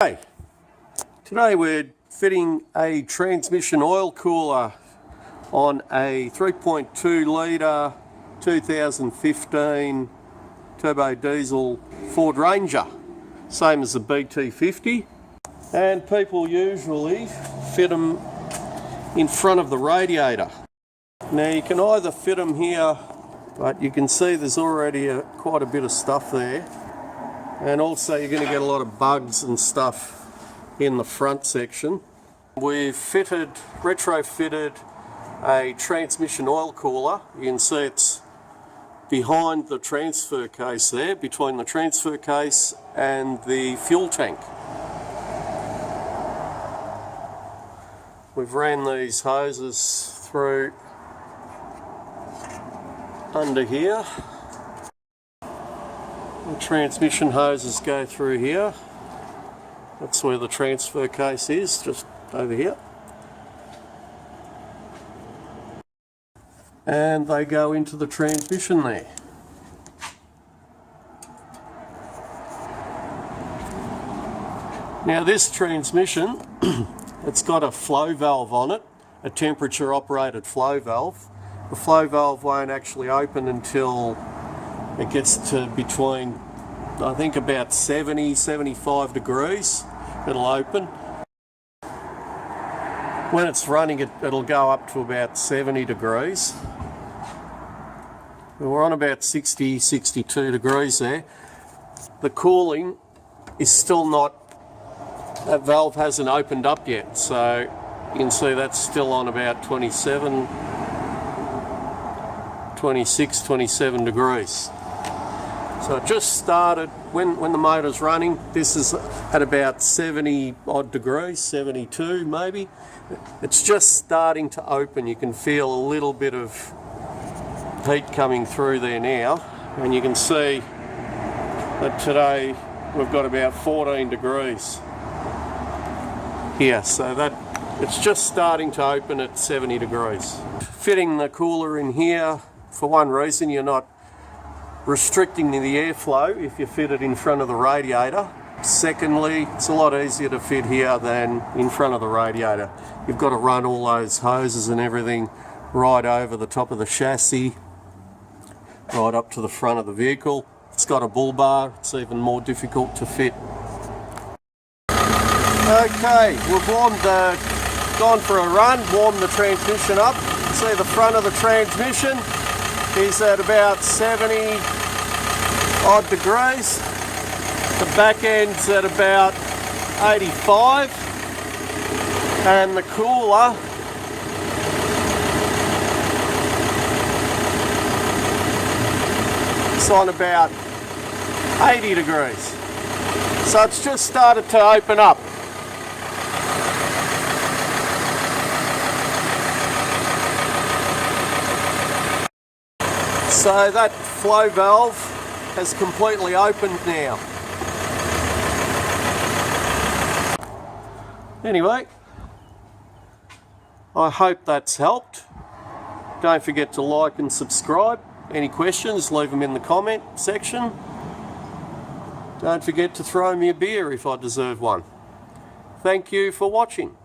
Hey, today we're fitting a transmission oil cooler on a 3.2 litre 2015 turbo diesel Ford Ranger, same as the BT50, and people usually fit them in front of the radiator. Now you can either fit them here, but you can see there's already quite a bit of stuff there, and also you're going to get a lot of bugs and stuff in the front section. We've retrofitted a transmission oil cooler. You can see it's behind the transfer case there, between the transfer case and the fuel tank. We've ran these hoses through under here. The transmission hoses go through here. That's where the transfer case is, just over here. And they go into the transmission there. Now this transmission, it's got a flow valve on it, a temperature operated flow valve. The flow valve won't actually open until it gets to between, I think, about 70-75 degrees. It'll open. When it's running, it'll go up to about 70 degrees. We're on about 60-62 degrees there. The cooling is still not, that valve hasn't opened up yet, so you can see that's still on about 26, 27 degrees. So it just started, when the motor's running, this is at about 70 odd degrees, 72 maybe. It's just starting to open. You can feel a little bit of heat coming through there now, and you can see that today we've got about 14 degrees here, so that it's just starting to open at 70 degrees. Fitting the cooler in here, for one reason, you're not restricting the airflow if you fit it in front of the radiator. Secondly, it's a lot easier to fit here than in front of the radiator. You've got to run all those hoses and everything right over the top of the chassis, right up to the front of the vehicle. It's got a bull bar, it's even more difficult to fit. Okay, we've gone for a run, warmed the transmission up. See the front of the transmission is at about 70 odd degrees. The back end's at about 85, and the cooler is on about 80 degrees. So it's just started to open up. So that flow valve has completely opened now. Anyway, I hope that's helped. Don't forget to like and subscribe. Any questions, leave them in the comment section. Don't forget to throw me a beer if I deserve one. Thank you for watching.